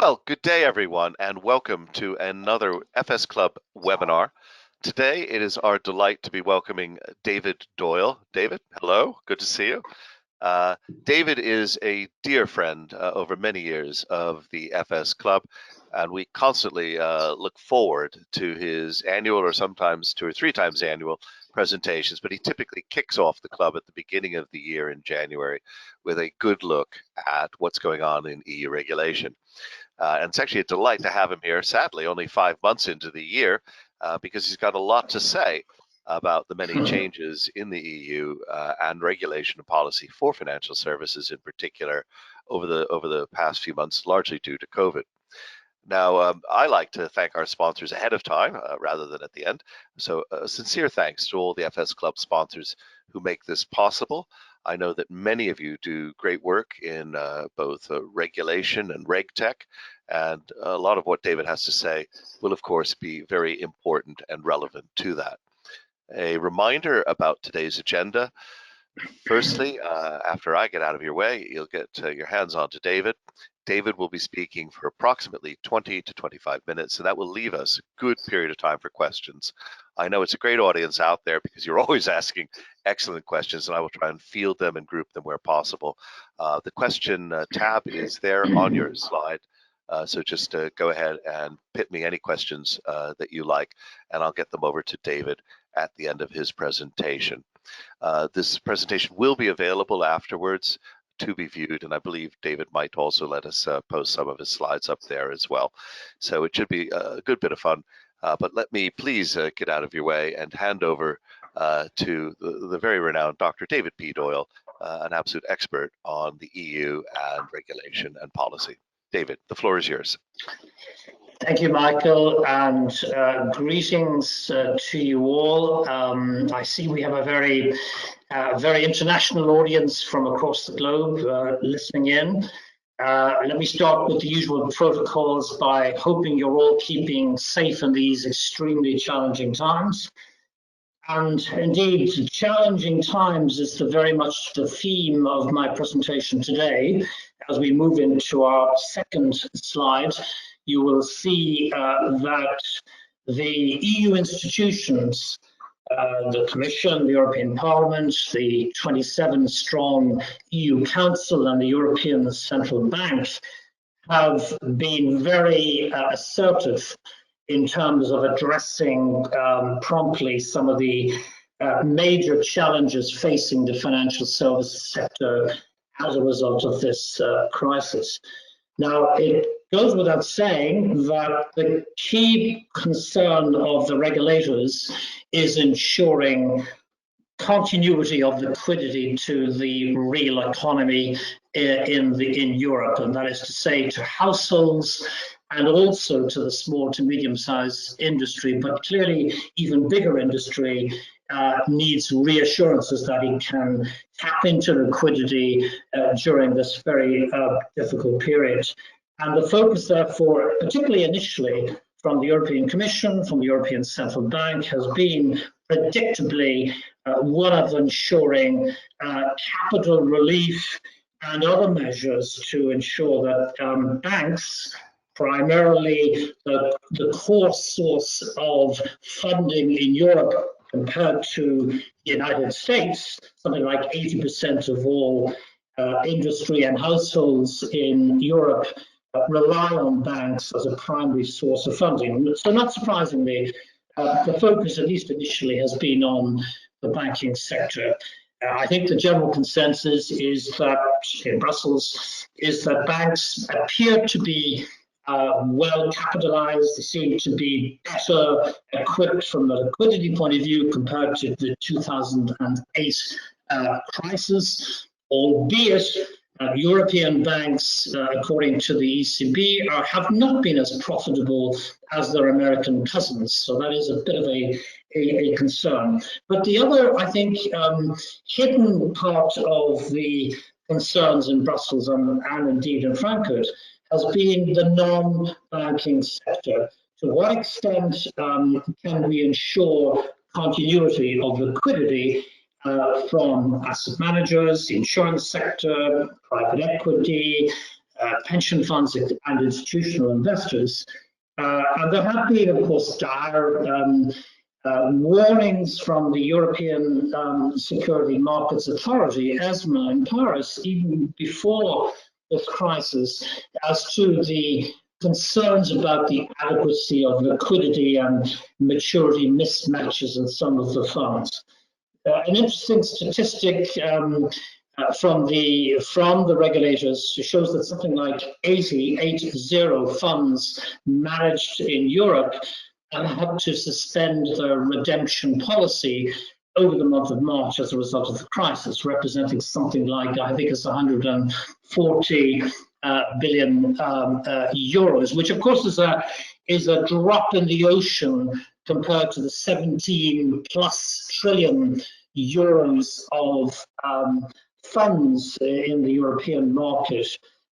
Well, good day, everyone, and welcome to another FS Club webinar. Today, it is our delight to be welcoming David Doyle. David, hello, good to see you. David is a dear friend over many years of the FS Club, and we constantly look forward to his annual or sometimes 2 or 3 times annual presentations, but he typically kicks off the club at the beginning of the year in January with a good look at what's going on in EU regulation. And it's actually a delight to have him here, sadly, only 5 months into the year, because he's got a lot to say about the many changes in the EU and regulation and policy for financial services in particular over the past few months, largely due to COVID. Now, I like to thank our sponsors ahead of time rather than at the end. So sincere thanks to all the FS Club sponsors who make this possible. I know that many of you do great work in both regulation and RegTech, and a lot of what David has to say will, of course, be very important and relevant to that. A reminder about today's agenda. Firstly, after I get out of your way, you'll get your hands on to David. David will be speaking for approximately 20 to 25 minutes, and that will leave us a good period of time for questions. I know it's a great audience out there because you're always asking excellent questions, and I will try and field them and group them where possible. The question tab is there on your slide, so just go ahead and pit me any questions that you like, and I'll get them over to David at the end of his presentation. This presentation will be available afterwards to be viewed, and I believe David might also let us post some of his slides up there as well. So it should be a good bit of fun, but let me please get out of your way and hand over to the very renowned Dr. David P Doyle, an absolute expert on the EU and regulation and policy. David, the floor is yours. Thank you, Michael, and greetings to you all. I see we have a very international audience from across the globe listening in. Let me start with the usual protocols by hoping you're all keeping safe in these extremely challenging times. And indeed, challenging times is very much the theme of my presentation today. As we move into our second slide, you will see that the EU institutions, the Commission, the European Parliament, the 27-strong EU Council and the European Central Bank have been very assertive in terms of addressing promptly some of the major challenges facing the financial services sector as a result of this crisis. Now, it goes without saying that the key concern of the regulators is ensuring continuity of liquidity to the real economy in Europe, and that is to say to households and also to the small to medium-sized industry, but clearly even bigger industry needs reassurances that it can tap into liquidity during this very difficult period. And the focus, therefore, particularly initially from the European Commission, from the European Central Bank, has been predictably one of ensuring capital relief and other measures to ensure that banks, primarily the core source of funding in Europe compared to the United States, something like 80% of all industry and households in Europe rely on banks as a primary source of funding. So not surprisingly, the focus, at least initially, has been on the banking sector. I think the general consensus is that in Brussels is that banks appear to be well capitalized. They seem to be better equipped from the liquidity point of view compared to the 2008 crisis, albeit European banks, according to the ECB, have not been as profitable as their American cousins. So that is a bit of a concern. But the other, I think, hidden part of the concerns in Brussels and indeed in Frankfurt has been the non-banking sector. To what extent can we ensure continuity of liquidity from asset managers, the insurance sector, private equity, pension funds and institutional investors. And there have been, of course, dire warnings from the European Security Markets Authority, ESMA, in Paris, even before this crisis, as to the concerns about the adequacy of liquidity and maturity mismatches in some of the funds. An interesting statistic from the regulators shows that something like 80 funds managed in Europe had to suspend their redemption policy over the month of March as a result of the crisis, representing something like, I think it's 140 billion euros, which of course is a drop in the ocean compared to the 17 plus trillion euros of funds in the European market.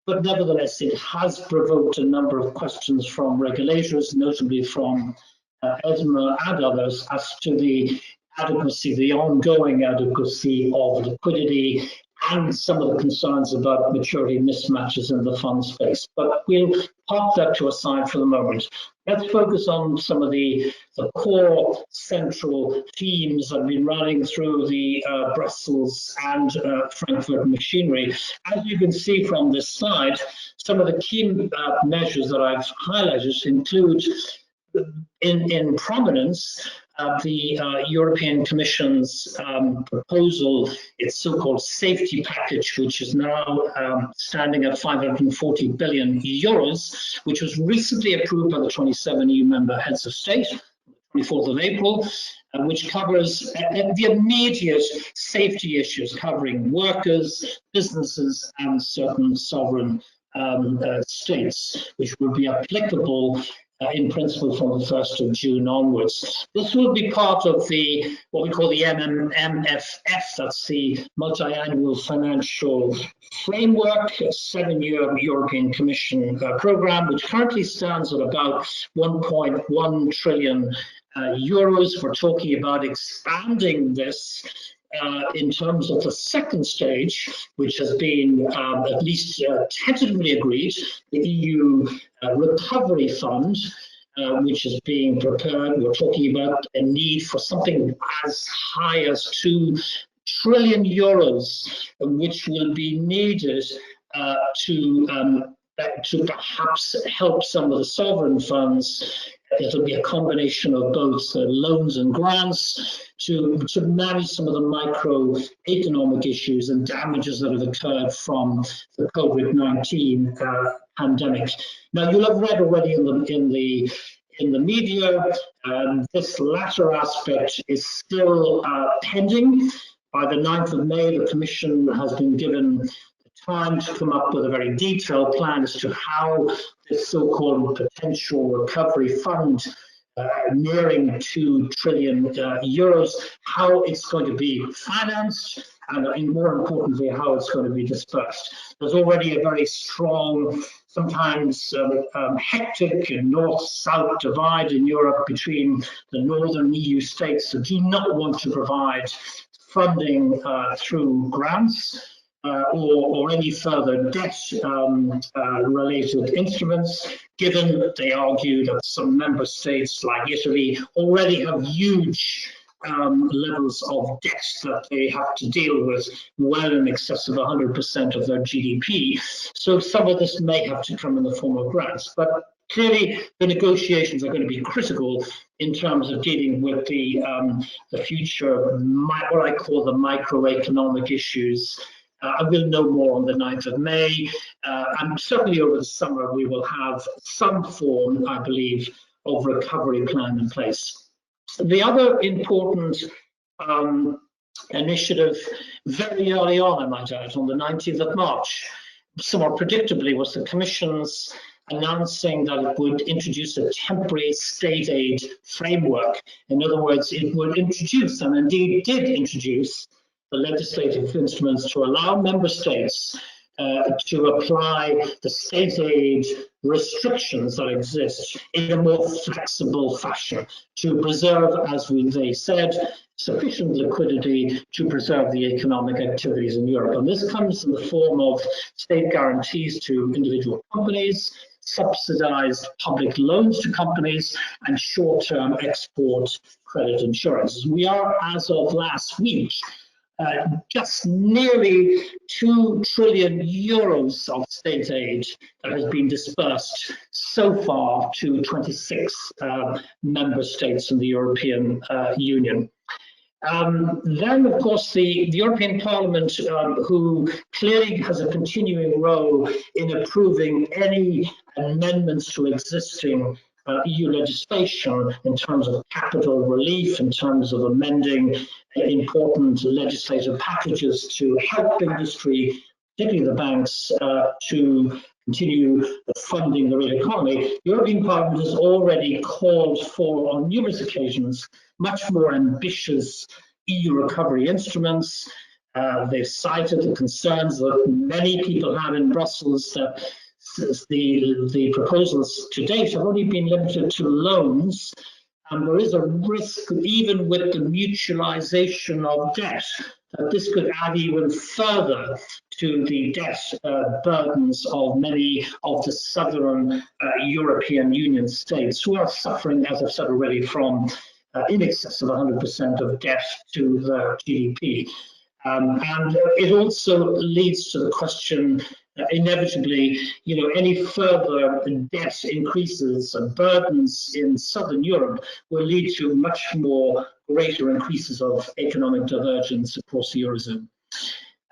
But nevertheless, it has provoked a number of questions from regulators, notably from ESMA and others, as to the adequacy, the ongoing adequacy of liquidity and some of the concerns about maturity mismatches in the fund space. But we'll park that to a side for the moment. Let's focus on some of the core central themes that have been running through the Brussels and Frankfurt machinery. As you can see from this slide, some of the key measures that I've highlighted include in prominence the European Commission's proposal, its so-called safety package, which is now standing at 540 billion euros, which was recently approved by the 27 EU member heads of state, 24th of April, which covers the immediate safety issues covering workers, businesses, and certain sovereign states, which will be applicable in principle from the 1st of June onwards. This will be part of the what we call the MFF, that's the multi-annual financial framework, a 7-year European Commission program, which currently stands at about 1.1 trillion euros. We're talking about expanding this in terms of the second stage, which has been at least tentatively agreed, the EU Recovery Fund, which is being prepared. We're talking about a need for something as high as 2 trillion euros, which will be needed to perhaps help some of the sovereign funds. It'll be a combination of both loans and grants to manage some of the microeconomic issues and damages that have occurred from the Covid-19 pandemic. Now, you'll have read already in the media, this latter aspect is still pending. By the 9th of May, the Commission has been given time to come up with a very detailed plan as to how this so-called potential recovery fund nearing 2 trillion euros, how it's going to be financed, and more importantly, how it's going to be dispersed. There's already a very strong, sometimes hectic north-south divide in Europe between the northern EU states that do not want to provide funding through grants or any further debt-related instruments, given that they argue that some member states like Italy already have huge levels of debt that they have to deal with, well in excess of 100% of their GDP. So some of this may have to come in the form of grants. But clearly, the negotiations are going to be critical in terms of dealing with the future, what I call the microeconomic issues. I will know more on the 9th of May, and certainly over the summer we will have some form, I believe, of recovery plan in place. The other important initiative very early on, I might add, on the 19th of March, somewhat predictably, was the Commission's announcing that it would introduce a temporary state aid framework. In other words, it would introduce, and indeed did introduce, the legislative instruments to allow member states to apply the state aid restrictions that exist in a more flexible fashion to preserve, as they said, sufficient liquidity to preserve the economic activities in Europe. And this comes in the form of state guarantees to individual companies, subsidized public loans to companies, and short-term export credit insurance. We are, as of last week, just nearly 2 trillion euros of state aid that has been dispersed so far to 26 member states in the European Union. Then, of course, the European Parliament, who clearly has a continuing role in approving any amendments to existing EU legislation in terms of capital relief, in terms of amending important legislative packages to help industry, particularly the banks, to continue funding the real economy. The European Parliament has already called for, on numerous occasions, much more ambitious EU recovery instruments. They've cited the concerns that many people have in Brussels that the proposals to date have only been limited to loans, and there is a risk, even with the mutualization of debt, that this could add even further to the debt burdens of many of the southern European Union states, who are suffering, as I've said already, from in excess of 100% of debt to their GDP. And it also leads to the question, inevitably, any further debt increases and burdens in southern Europe will lead to much more greater increases of economic divergence across the Eurozone.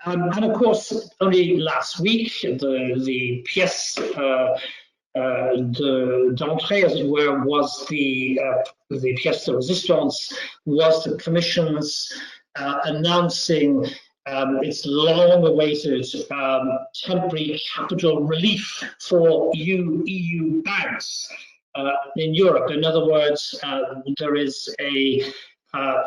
And of course, only last week, the pièce d'entrée, as it were, was the pièce de résistance, was the Commission's announcing its long-awaited temporary capital relief for EU banks in Europe. In other words, there is a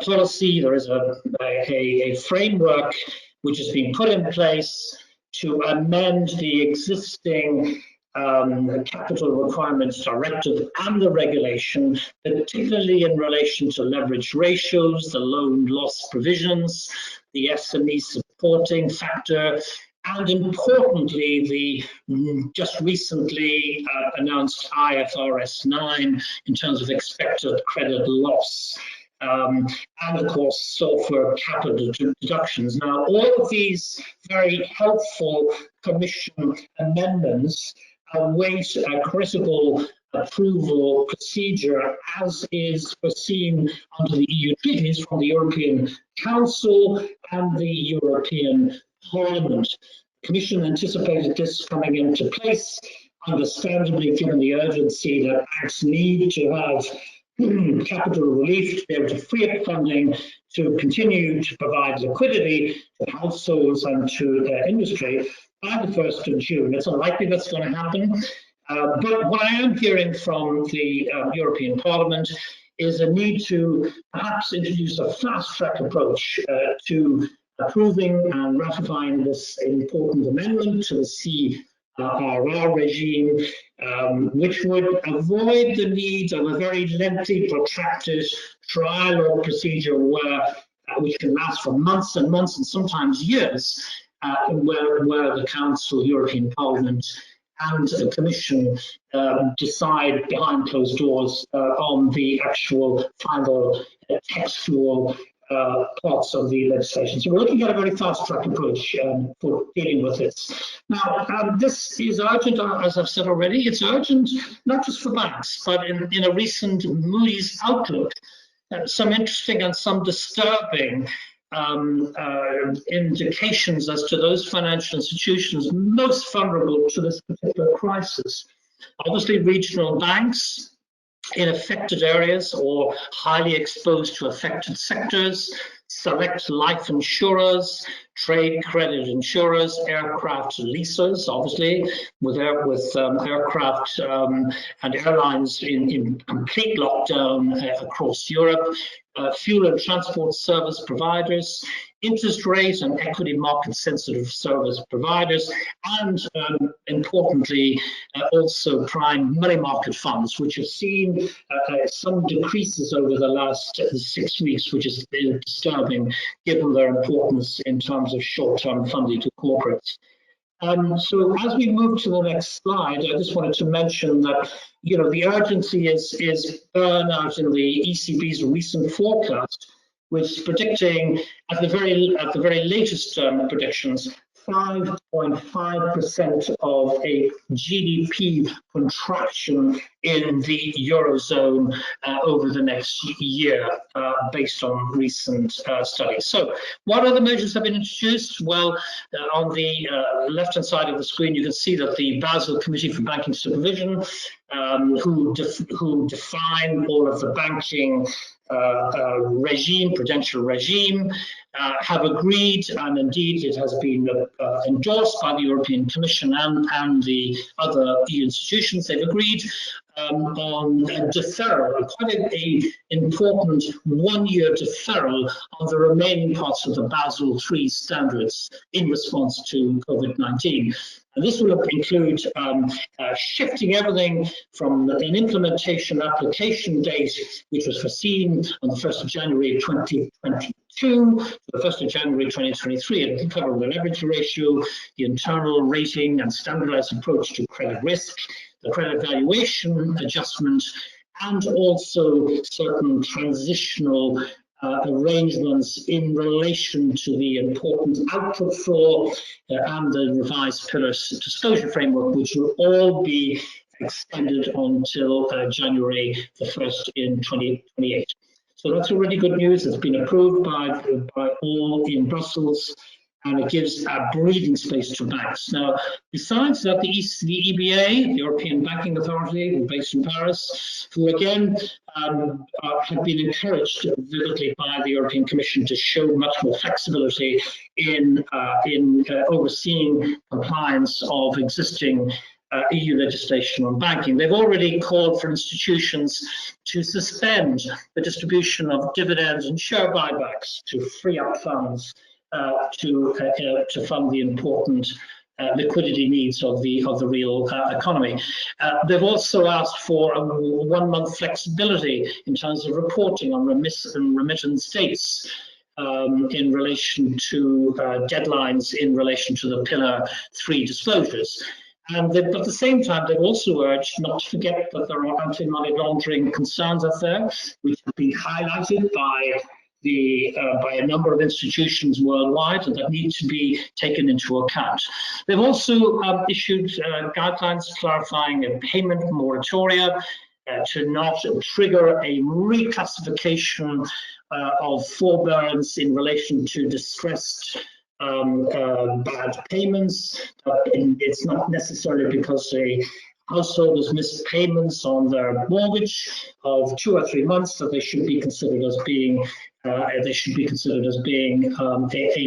policy, there is a framework which has been put in place to amend the existing capital requirements directive and the regulation, particularly in relation to leverage ratios, the loan loss provisions, the SME supporting factor, and importantly, the just recently announced IFRS 9 in terms of expected credit loss. And of course, sulfur capital deductions. Now, all of these very helpful Commission amendments await a critical approval procedure, as is foreseen under the EU treaties, from the European Council and the European Parliament. The Commission anticipated this coming into place, understandably, given the urgency that banks need to have capital relief to be able to free up funding to continue to provide liquidity to households and to their industry by the 1st of June. It's unlikely that's going to happen, but what I am hearing from the European Parliament is a need to perhaps introduce a fast-track approach to approving and ratifying this important amendment to the CRR regime, which would avoid the need of a very lengthy, protracted trial or procedure which can last for months and months and sometimes years, where the Council, European Parliament and the Commission decide behind closed doors on the actual final textual parts of the legislation. So we're looking at a very fast-track approach for dealing with this. Now, this is urgent, as I've said already. It's urgent not just for banks, but in a recent Moody's outlook, some interesting and some disturbing indications as to those financial institutions most vulnerable to this particular crisis. Obviously, regional banks in affected areas or highly exposed to affected sectors, select life insurers, trade credit insurers, aircraft leasers, obviously, with aircraft and airlines in complete lockdown across Europe, fuel and transport service providers, interest rate and equity market sensitive service providers, and importantly also prime money market funds, which have seen some decreases over the last 6 weeks, which is disturbing given their importance in terms of short-term funding to corporates. So as we move to the next slide, I just wanted to mention that, you know, the urgency is borne out in the ECB's recent forecast, which is predicting at the very latest predictions 5.5% of a GDP contraction in the Eurozone over the next year, based on recent studies. So what other measures have been introduced? Well, on the left-hand side of the screen, you can see that the Basel Committee for Banking Supervision, who define all of the banking prudential regime, have agreed, and indeed it has been endorsed by the European Commission and the other EU institutions. They've agreed on a deferral, quite an important one-year deferral of the remaining parts of the Basel III standards in response to COVID-19. And this will include shifting everything from an implementation application date, which was foreseen on the 1st of January 2022 to the 1st of January 2023. It will cover the leverage ratio, the internal rating and standardized approach to credit risk, the credit valuation adjustment, and also certain transitional arrangements in relation to the important output floor and the revised pillars disclosure framework, which will all be extended until January the 1st in 2028. So that's already good news. It's been approved by all in Brussels, and it gives a breathing space to banks. Now, besides that, the EBA, the European Banking Authority, based in Paris, who again have been encouraged vividly by the European Commission to show much more flexibility in overseeing compliance of existing EU legislation on banking. They've already called for institutions to suspend the distribution of dividends and share buybacks to free up funds to fund the important liquidity needs of the real economy. They've also asked for a 1-month flexibility in terms of reporting on remittance dates in relation to deadlines in relation to the Pillar 3 disclosures. And at the same time, they've also urged not to forget that there are anti-money laundering concerns out there, which have been highlighted by a number of institutions worldwide, and that need to be taken into account. They've also issued guidelines clarifying a payment moratoria to not trigger a reclassification of forbearance in relation to distressed bad payments. It's not necessarily because a household has missed payments on their mortgage of 2 or 3 months that they should be considered as being a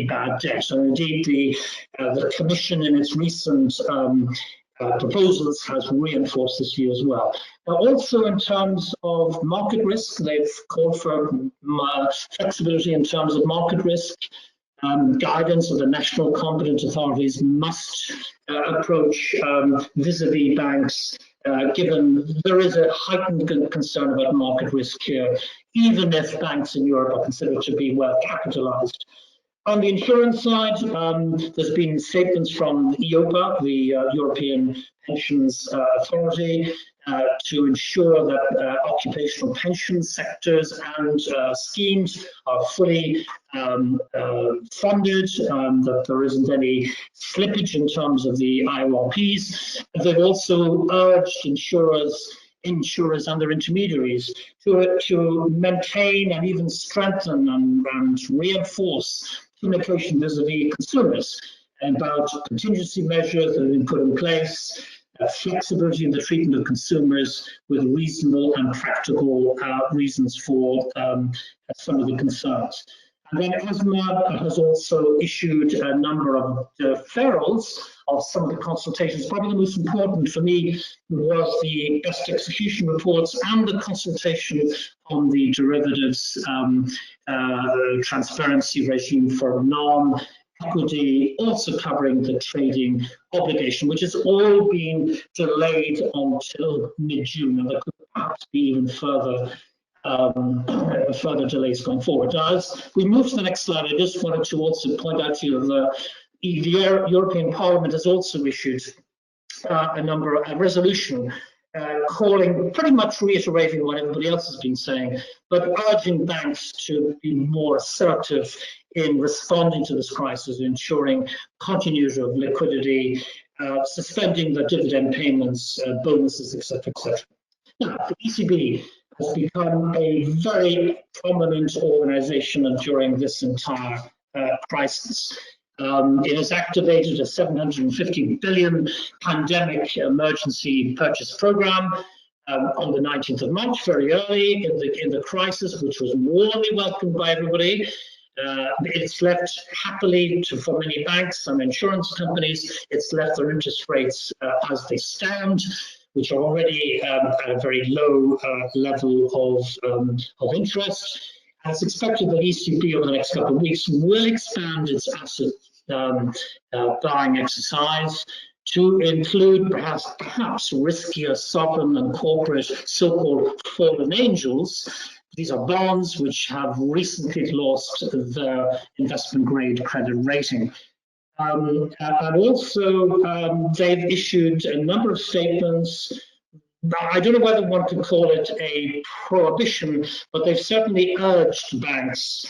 bad debt. So indeed, the Commission in its recent proposals has reinforced this view as well. Now, also in terms of market risk, they've called for flexibility in terms of market risk. Guidance of the national competent authorities must approach vis-a-vis banks, given there is a heightened concern about market risk here, even if banks in Europe are considered to be well capitalized. On the insurance side, there's been statements from EIOPA, the European Pensions Authority, to ensure that occupational pension sectors and schemes are fully funded, that there isn't any slippage in terms of the IORPs. They've also urged insurers and their intermediaries to maintain and even strengthen and reinforce communication vis-a-vis consumers about contingency measures that have been put in place, flexibility in the treatment of consumers with reasonable and practical reasons for some of the concerns. And then ESMA has also issued a number of deferrals of some of the consultations. Probably the most important for me was the best execution reports and the consultation on the derivatives transparency regime for non-equity, also covering the trading obligation, which has all been delayed until mid-June, and there could perhaps be even further delays going forward. Now, as we move to the next slide, I just wanted to also point out to you that the European Parliament has also issued a resolution calling, pretty much reiterating what everybody else has been saying, but urging banks to be more assertive in responding to this crisis, ensuring continuity of liquidity, suspending the dividend payments, bonuses, etc., etc. Now, the ECB has become a very prominent organisation during this entire crisis. It has activated a 750 billion pandemic emergency purchase program on the 19th of March, very early in the crisis, which was warmly welcomed by everybody. It's left happily for many banks, some insurance companies, it's left their interest rates as they stand, which are already at a very low level of interest. And it's expected that ECB over the next couple of weeks will expand its asset buying exercise to include perhaps riskier sovereign and corporate so-called fallen angels. These are bonds which have recently lost their investment-grade credit rating. And also, they've issued a number of statements. I don't know whether one can call it a prohibition, but they've certainly urged banks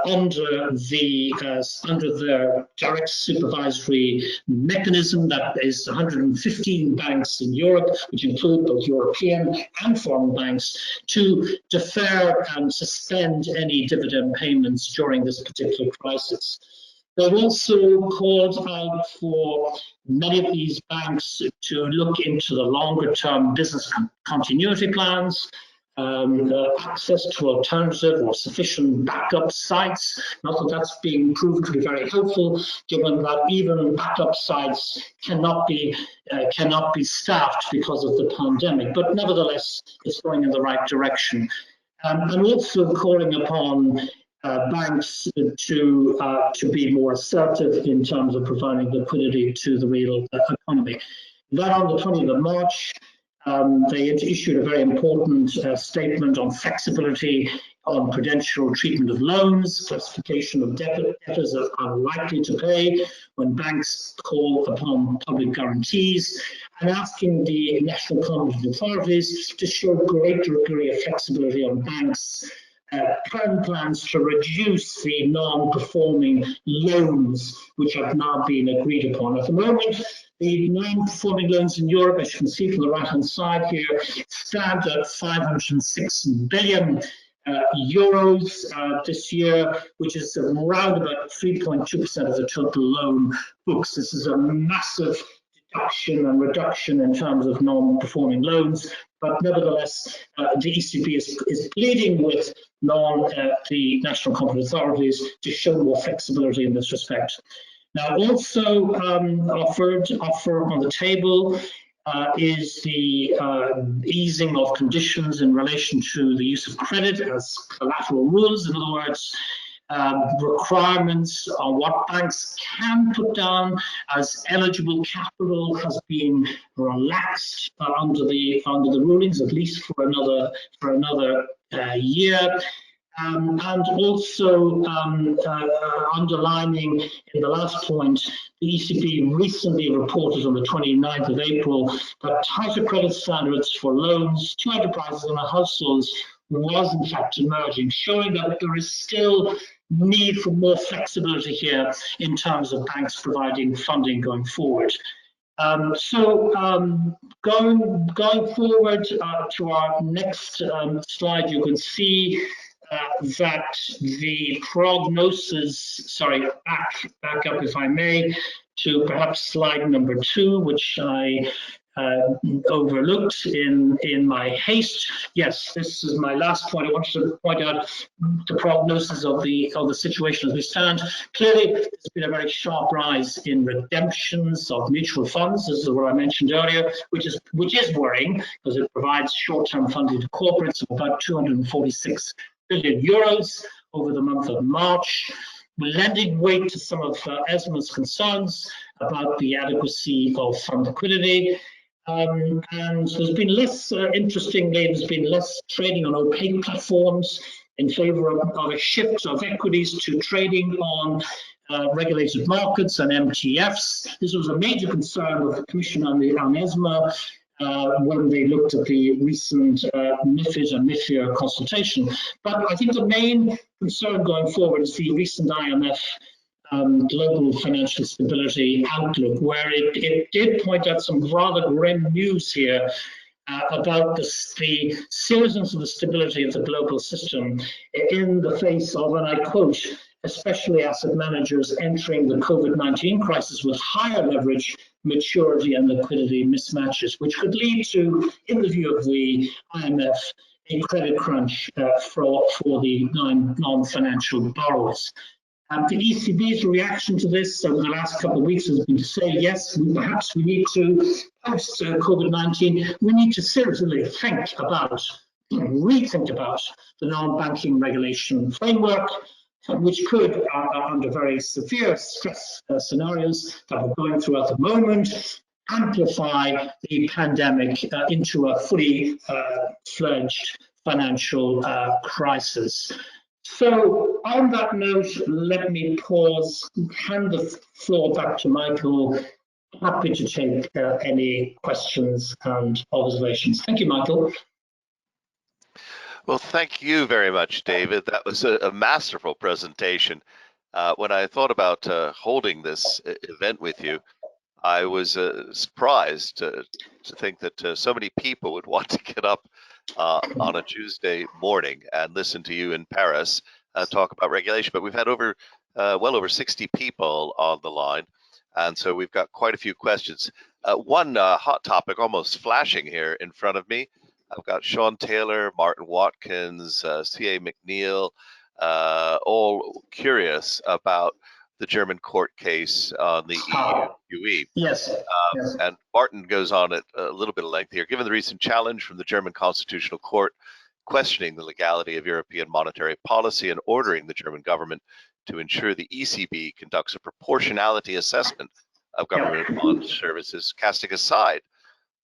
under their direct supervisory mechanism, that is 115 banks in Europe, which include both European and foreign banks, to defer and suspend any dividend payments during this particular crisis. They've also called out for many of these banks to look into the longer-term business continuity plans, access to alternative or sufficient backup sites. Not that that's being proved to be very helpful, given that even backup sites cannot be staffed because of the pandemic. But nevertheless, it's going in the right direction. And also calling upon banks to be more assertive in terms of providing liquidity to the real economy. Then on the 20th of March, they issued a very important statement on flexibility on prudential treatment of loans, classification of debtors that are unlikely to pay when banks call upon public guarantees, and asking the national competent authorities to show a greater degree of flexibility on banks' current plans to reduce the non-performing loans which have now been agreed upon. At the moment, the non-performing loans in Europe, as you can see from the right-hand side here, stand at 506 billion euros this year, which is around about 3.2% of the total loan books. This is a massive deduction and reduction in terms of non-performing loans, but nevertheless, the ECB is pleading with the national competent authorities to show more flexibility in this respect. Now, also offer on the table is the easing of conditions in relation to the use of credit as collateral rules. In other words, requirements on what banks can put down as eligible capital has been relaxed under the rulings, at least for another year. And also underlining in the last point, the ECB recently reported on the 29th of April that tighter credit standards for loans to enterprises and households was in fact emerging, showing that there is still need for more flexibility here in terms of banks providing funding going forward. Going forward to our next slide, you can see that the prognosis, back up if I may, to perhaps slide number 2, which I overlooked in my haste. Yes, this is my last point. I wanted to point out the prognosis of the situation as we stand. Clearly, there's been a very sharp rise in redemptions of mutual funds. This is what I mentioned earlier, which is worrying because it provides short-term funding to corporates of about 246 billion euros over the month of March. We're lending weight to some of ESMA's concerns about the adequacy of fund liquidity. And there's been less, interestingly, there's been less trading on opaque platforms in favor of a shift of equities to trading on regulated markets and MTFs. This was a major concern of the Commission on ESMA when they looked at the recent MiFID and MiFIR consultation. But I think the main concern going forward is the recent IMF global financial stability outlook, where it did point out some rather grim news here about the seriousness of the stability of the global system in the face of, and I quote, especially asset managers entering the COVID-19 crisis with higher leverage, maturity and liquidity mismatches, which could lead to, in the view of the IMF, a credit crunch for the non-financial borrowers. The ECB's reaction to this over the last couple of weeks has been to say, yes, perhaps we need to, post COVID-19, we need to seriously rethink about the non-banking regulation framework, which could, under very severe stress scenarios that we're going through at the moment, amplify the pandemic into a fully fledged financial crisis. So on that note, let me pause, hand the floor back to Michael. Happy to take any questions and observations. Thank you, Michael. Well, thank you very much, David. That was a masterful presentation. When I thought about holding this event with you, I was surprised to think that so many people would want to get up on a Tuesday morning and listen to you in Paris talk about regulation. But we've had well over 60 people on the line, and so we've got quite a few questions. One hot topic almost flashing here in front of me. I've got Sean Taylor, Martin Watkins, C.A. McNeil, all curious about the German court case on the EU. Yes. Yes. And Martin goes on at a little bit of length here. Given the recent challenge from the German Constitutional Court questioning the legality of European monetary policy and ordering the German government to ensure the ECB conducts a proportionality assessment of government bond services, casting aside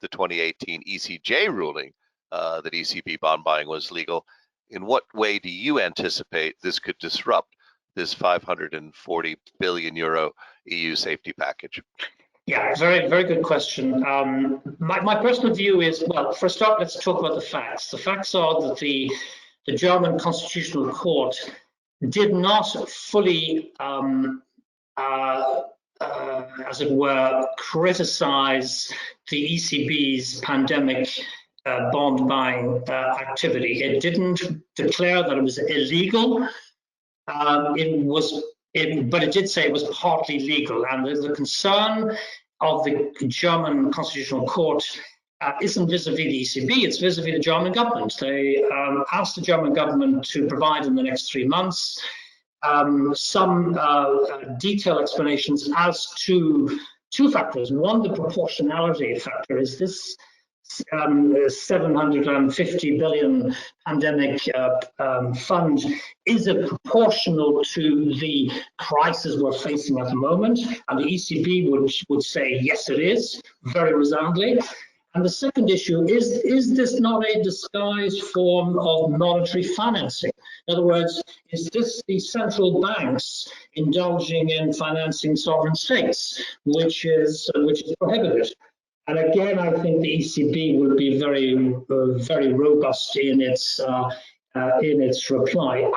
the 2018 ECJ ruling that ECB bond buying was legal, in what way do you anticipate this could disrupt this 540 billion euro EU safety package? Yeah, very, very good question. My personal view is, well, for a start, let's talk about the facts. The facts are that the German Constitutional Court did not fully, as it were, criticize the ECB's pandemic bond buying activity. It didn't declare that it was illegal. But it did say it was partly legal, and the concern of the German Constitutional Court isn't vis-a-vis the ECB, it's vis-a-vis the German government. They asked the German government to provide in the next 3 months some detailed explanations as to two factors. One, the proportionality factor. Is this 750 billion pandemic fund, is it proportional to the crisis we're facing at the moment? And the ECB would say yes, it is, very resoundingly. And the second issue is this not a disguised form of monetary financing? In other words, is this the central banks indulging in financing sovereign states, which is prohibited? And again, I think the ECB will be very robust in its reply.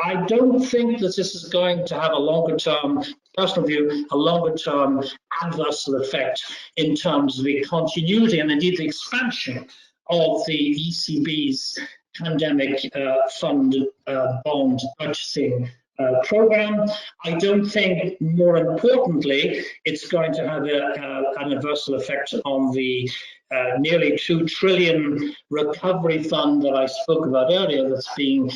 I don't think that this is going to have a longer-term, personal view, a longer-term adverse effect in terms of the continuity and indeed the expansion of the ECB's pandemic fund bond purchasing program. I don't think, more importantly, it's going to have an adverse effect on the nearly 2 trillion recovery fund that I spoke about earlier, that's being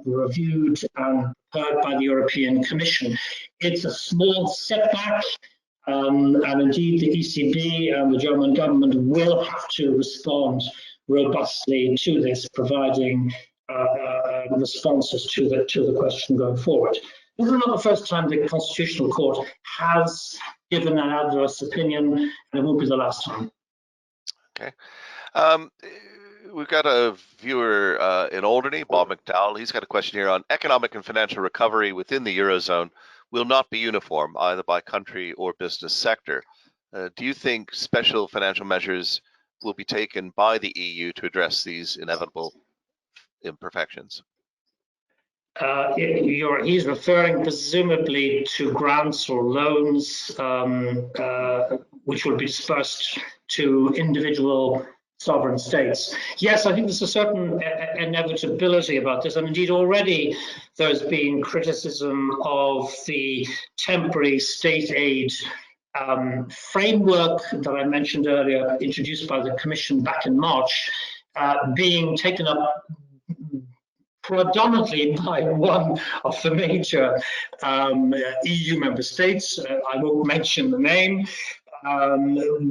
reviewed and heard by the European Commission. It's a small setback, and indeed the ECB and the German government will have to respond robustly to this, providing responses to the question going forward. This is not the first time the Constitutional Court has given an adverse opinion, and it won't be the last time. Okay. We've got a viewer in Alderney, Bob McDowell. He's got a question here on economic and financial recovery within the Eurozone will not be uniform either by country or business sector. Do you think special financial measures will be taken by the EU to address these inevitable imperfections? He's referring presumably to grants or loans which will be dispersed to individual sovereign states. Yes, I think there's a certain inevitability about this, and indeed already there's been criticism of the temporary state aid framework that I mentioned earlier, introduced by the Commission back in March, being taken up predominantly by one of the major EU member states. I won't mention the name,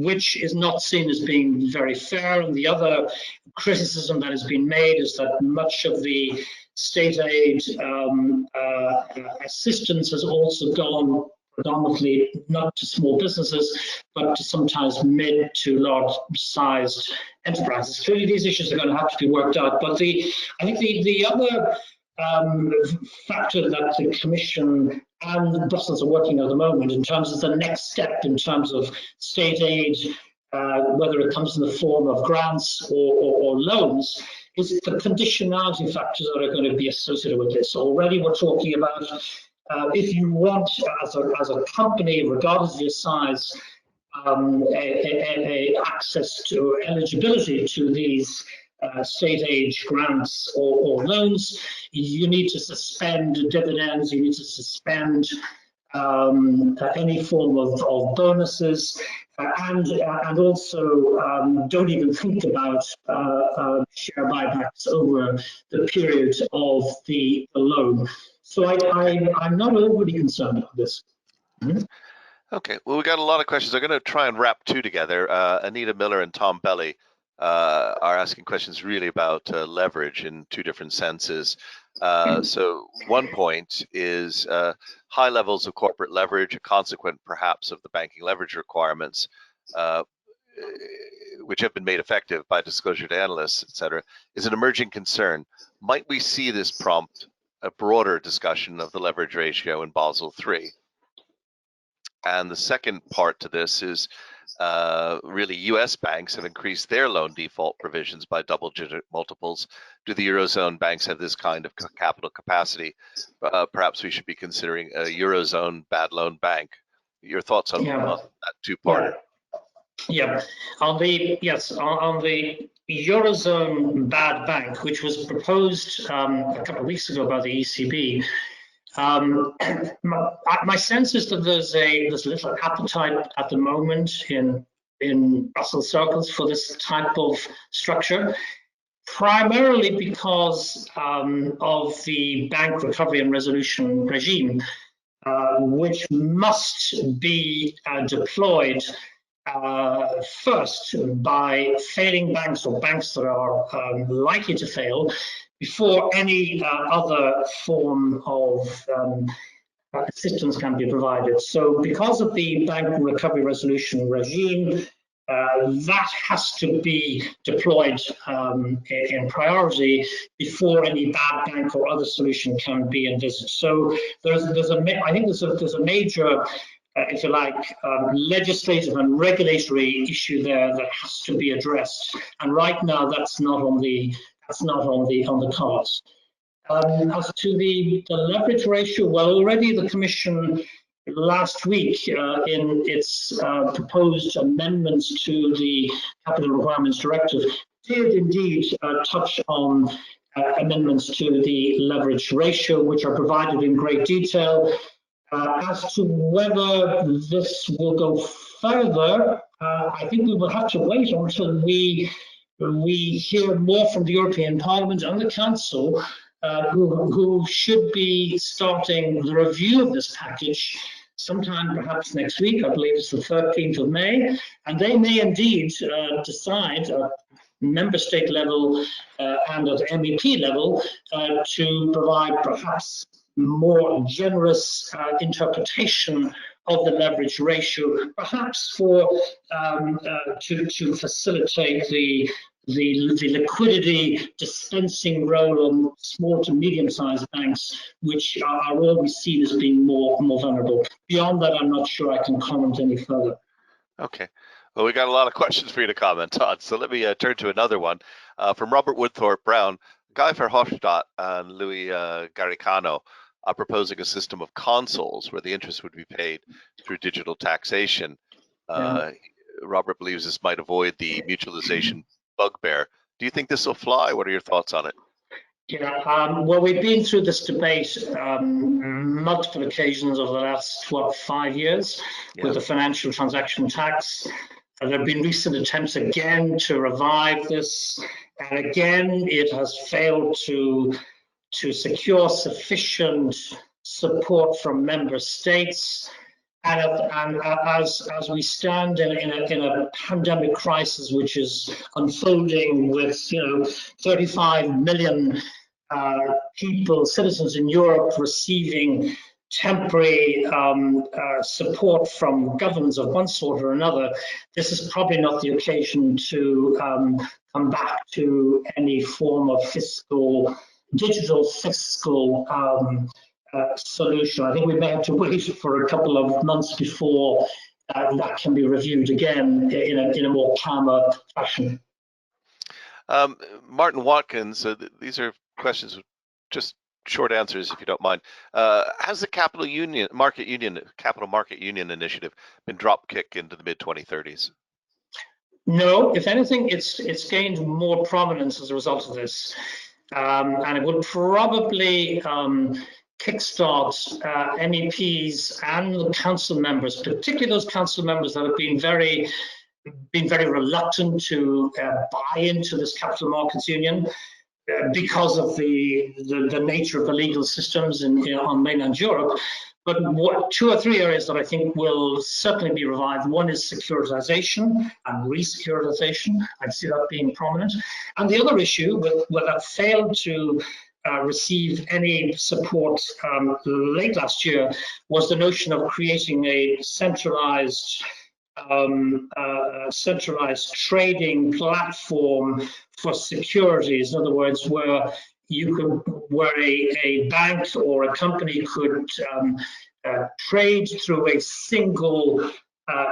which is not seen as being very fair. And the other criticism that has been made is that much of the state aid assistance has also gone predominantly not to small businesses, but to sometimes mid to large-sized enterprises. Clearly, these issues are going to have to be worked out. But I think the other factor that the Commission and Brussels are working on at the moment in terms of the next step in terms of state aid, whether it comes in the form of grants or loans, is the conditionality factors that are going to be associated with this. Already we're talking about if you want, as a company, regardless of your size, access to eligibility to these state aid grants or loans, you need to suspend dividends, you need to suspend any form of bonuses, and also don't even think about share buybacks over the period of the loan. So I'm not overly concerned about this. Mm-hmm. Okay, well, we got a lot of questions. I'm going to try and wrap two together. Anita Miller and Tom Belly are asking questions really about leverage in two different senses. So one point is high levels of corporate leverage, a consequent perhaps of the banking leverage requirements, which have been made effective by disclosure to analysts, et cetera, is an emerging concern. Might we see this prompt a broader discussion of the leverage ratio in Basel III? And the second part to this is really US banks have increased their loan default provisions by double-digit multiples. Do the Eurozone banks have this kind of capital capacity? Perhaps we should be considering a Eurozone bad loan bank. Your thoughts on that two-parter? Yeah, on the Eurozone bad bank, which was proposed a couple of weeks ago by the ECB, my sense is that there's little appetite at the moment in Brussels circles for this type of structure, primarily because of the bank recovery and resolution regime, which must be deployed first by failing banks or banks that are likely to fail before any other form of assistance can be provided. So because of the bank recovery resolution regime, that has to be deployed in priority before any bad bank or other solution can be envisaged. So I think there's a major if you like, legislative and regulatory issue there that has to be addressed, and right now that's not on the cards. As to the leverage ratio, well, already the Commission last week in its proposed amendments to the Capital Requirements Directive did indeed touch on amendments to the leverage ratio, which are provided in great detail. As to whether this will go further, I think we will have to wait until we hear more from the European Parliament and the Council, who should be starting the review of this package sometime perhaps next week. I believe it's the 13th of May, and they may indeed decide, member state level and at MEP level to provide perhaps more generous interpretation of the leverage ratio, perhaps for to facilitate the liquidity dispensing role on small to medium-sized banks, which are always seen as being more vulnerable. Beyond that, I'm not sure I can comment any further. Okay. Well, we got a lot of questions for you to comment on, so let me turn to another one from Robert Woodthorpe Brown. Guy Verhofstadt and Louis Garicano are proposing a system of consols where the interest would be paid through digital taxation. Robert believes this might avoid the mutualization bugbear. Do you think this will fly? What are your thoughts on it? Yeah, well, we've been through this debate multiple occasions over the last, 5 years with the financial transaction tax. There have been recent attempts again to revive this, and again, it has failed to secure sufficient support from member states. And as we stand in a pandemic crisis, which is unfolding with 35 million people, citizens in Europe receiving temporary support from governments of one sort or another, this is probably not the occasion to come back to any form of digital fiscal solution. I think we may have to wait for a couple of months before that can be reviewed again in a more calmer fashion. Martin Watkins, these are questions with just short answers, if you don't mind. Has the Capital Market Union initiative been drop kicked into the mid-2030s? No, if anything, it's gained more prominence as a result of this, and it will probably kickstart MEPs and the council members, particularly those council members that have been very reluctant to buy into this capital markets union because of the nature of the legal systems on mainland Europe. But two or three areas that I think will certainly be revived. One is securitization and re-securitization. I see that being prominent. And the other issue that failed to receive any support late last year was the notion of creating a centralized trading platform for securities. In other words, where a bank or a company could trade through a single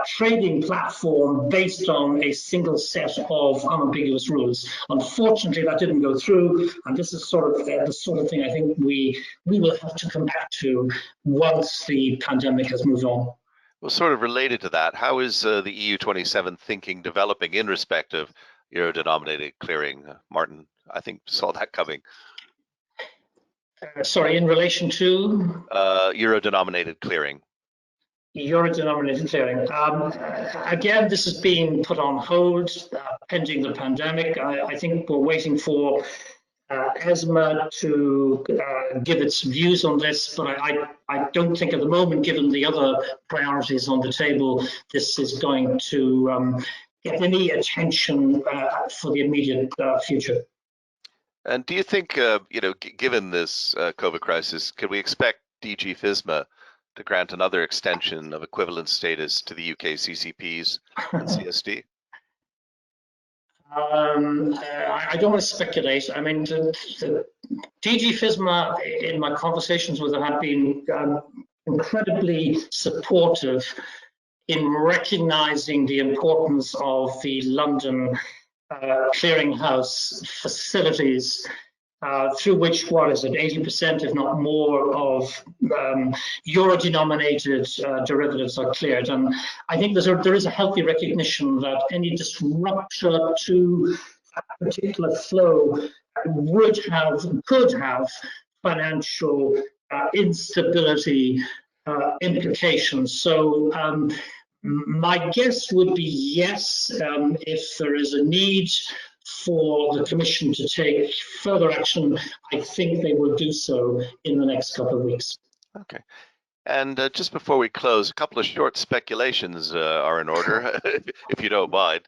trading platform based on a single set of unambiguous rules. Unfortunately, that didn't go through, and this is sort of the sort of thing I think we will have to come back to once the pandemic has moved on. Well, sort of related to that, how is the EU27 thinking developing in respect of euro-denominated clearing? Martin, I think, saw that coming. Sorry, in relation to? Euro-denominated clearing. Euro-denominated clearing. Again, this is being put on hold pending the pandemic. I think we're waiting for ESMA to give its views on this, but I don't think at the moment, given the other priorities on the table, this is going to get any attention for the immediate future. And do you think, given this COVID crisis, could we expect DG FISMA to grant another extension of equivalent status to the UK CCPs and CSD? I don't want to speculate. I mean, the DG FISMA, in my conversations with them, have been incredibly supportive in recognizing the importance of the London clearinghouse facilities, through which, 80%, if not more, of euro-denominated derivatives are cleared. And I think there is a healthy recognition that any disruption to a particular flow could have financial instability implications. So my guess would be yes, if there is a need for the Commission to take further action, I think they will do so in the next couple of weeks. Okay. And just before we close, a couple of short speculations are in order, if you don't mind.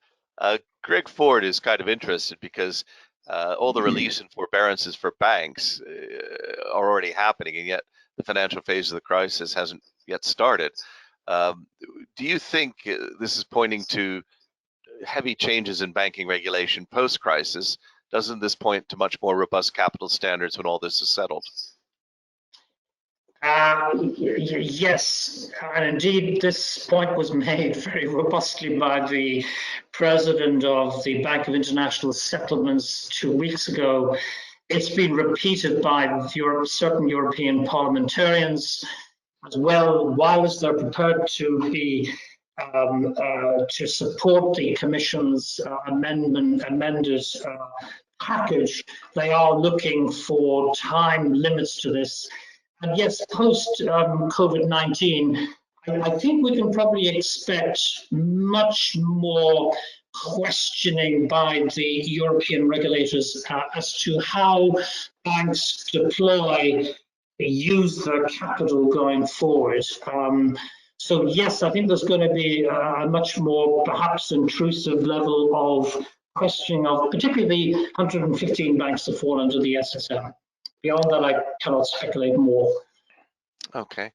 Greg Ford is kind of interested because all the release and forbearances for banks are already happening, and yet the financial phase of the crisis hasn't yet started. Do you think this is pointing to heavy changes in banking regulation post-crisis? Doesn't this point to much more robust capital standards when all this is settled? Yes, and indeed this point was made very robustly by the president of the Bank of International Settlements 2 weeks ago. It's been repeated by certain European parliamentarians as well, whilst they're prepared to be to support the Commission's amended package. They are looking for time limits to this. And yes, post COVID-19, I think we can probably expect much more questioning by the European regulators as to how banks use their capital going forward. So yes, I think there's going to be a much more perhaps intrusive level of questioning of particularly the 115 banks that fall under the SSM. Beyond that, I cannot speculate more. Okay.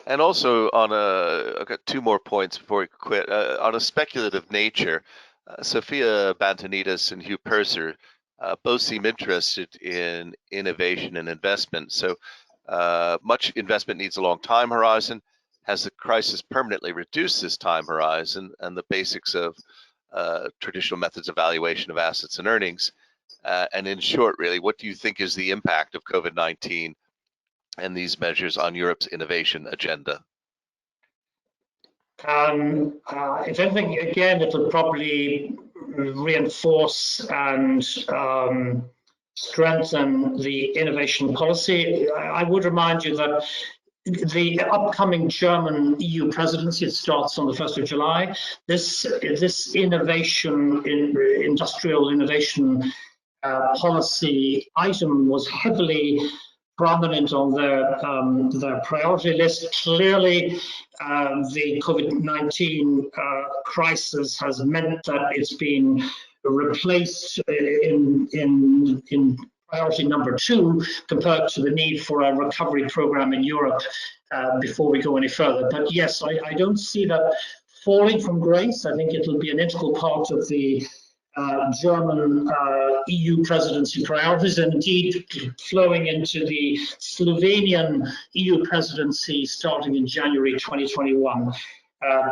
And also I've got two more points before we quit. On a speculative nature, Sophia Bantanidis and Hugh Purser both seem interested in innovation and investment. So much investment needs a long time horizon. Has the crisis permanently reduced this time horizon and the basics of traditional methods of valuation of assets and earnings? And in short, really, what do you think is the impact of COVID-19 and these measures on Europe's innovation agenda? If anything, again, it'll probably reinforce and strengthen the innovation policy. I would remind you that the upcoming German EU presidency, it starts on the 1st of July. This industrial innovation policy item was heavily prominent on their priority list. Clearly, the COVID-19 crisis has meant that it's been replaced in priority number 2 compared to the need for a recovery program in Europe before we go any further. But yes, I don't see that falling from grace. I think it'll be an integral part of the German EU presidency priorities, and indeed flowing into the Slovenian EU presidency starting in January 2021.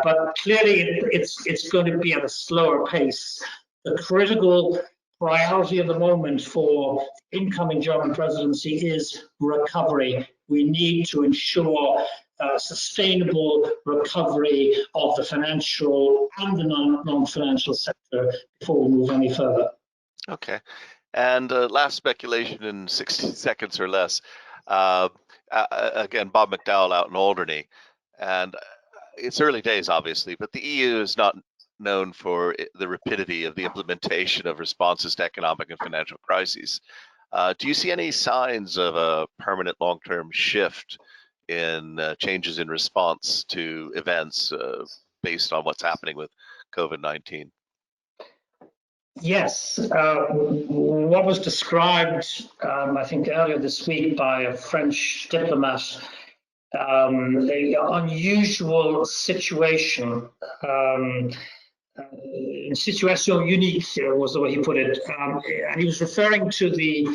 But clearly it's going to be at a slower pace. The critical priority at the moment for incoming German presidency is recovery. We need to ensure sustainable recovery of the financial and the non-financial sector before we move any further. Okay. And last speculation in 60 seconds or less. Again, Bob McDowell out in Alderney. And it's early days, obviously, but the EU is not known for the rapidity of the implementation of responses to economic and financial crises. Do you see any signs of a permanent long-term shift in changes in response to events based on what's happening with COVID-19? Yes, what was described, I think, earlier this week by a French diplomat, an unusual situation, situation unique was the way he put it, and he was referring to the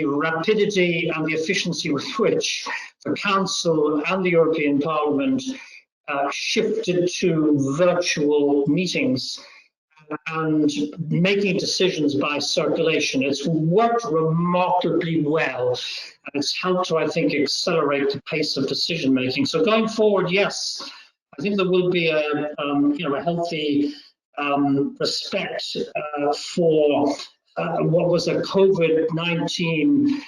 rapidity and the efficiency with which the Council and the European Parliament shifted to virtual meetings and making decisions by circulation. It's worked remarkably well, and it's helped to, I think, accelerate the pace of decision making. So going forward, yes, I think there will be a healthy respect for what was a COVID-19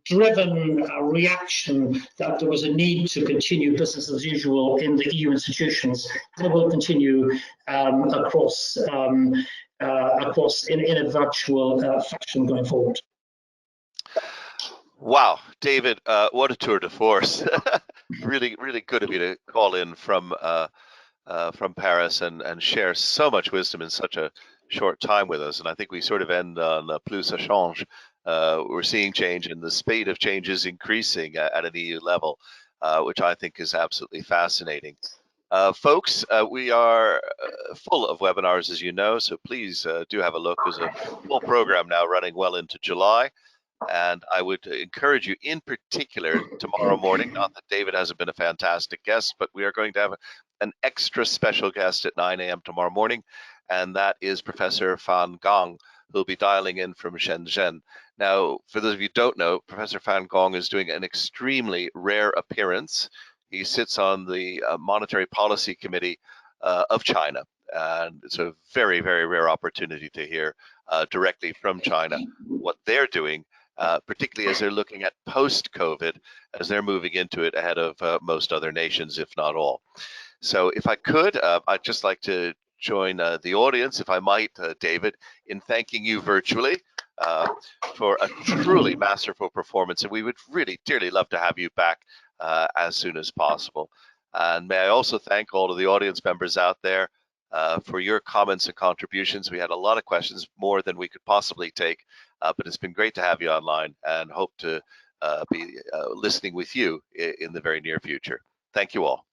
driven reaction, that there was a need to continue business as usual in the EU institutions, and it will continue across in a virtual fashion going forward. Wow, David, what a tour de force. Really, really good of you to call in from from Paris and share so much wisdom in such a short time with us. And I think we sort of end on plus ça change. We're seeing change, and the speed of change is increasing at an EU level, which I think is absolutely fascinating. Folks, we are full of webinars, as you know, so please do have a look. There's a full program now running well into July. And I would encourage you in particular tomorrow morning, not that David hasn't been a fantastic guest, but we are going to have an extra special guest at 9 a.m. tomorrow morning, and that is Professor Fan Gong, who'll be dialing in from Shenzhen. Now, for those of you who don't know, Professor Fan Gong is doing an extremely rare appearance. He sits on the Monetary Policy Committee of China, and it's a very, very rare opportunity to hear directly from China what they're doing, particularly as they're looking at post-COVID, as they're moving into it ahead of most other nations, if not all. So if I could, I'd just like to join the audience, if I might, David, in thanking you virtually for a truly masterful performance. And we would really dearly love to have you back as soon as possible. And may I also thank all of the audience members out there for your comments and contributions. We had a lot of questions, more than we could possibly take, but it's been great to have you online, and hope to be listening with you in the very near future. Thank you all.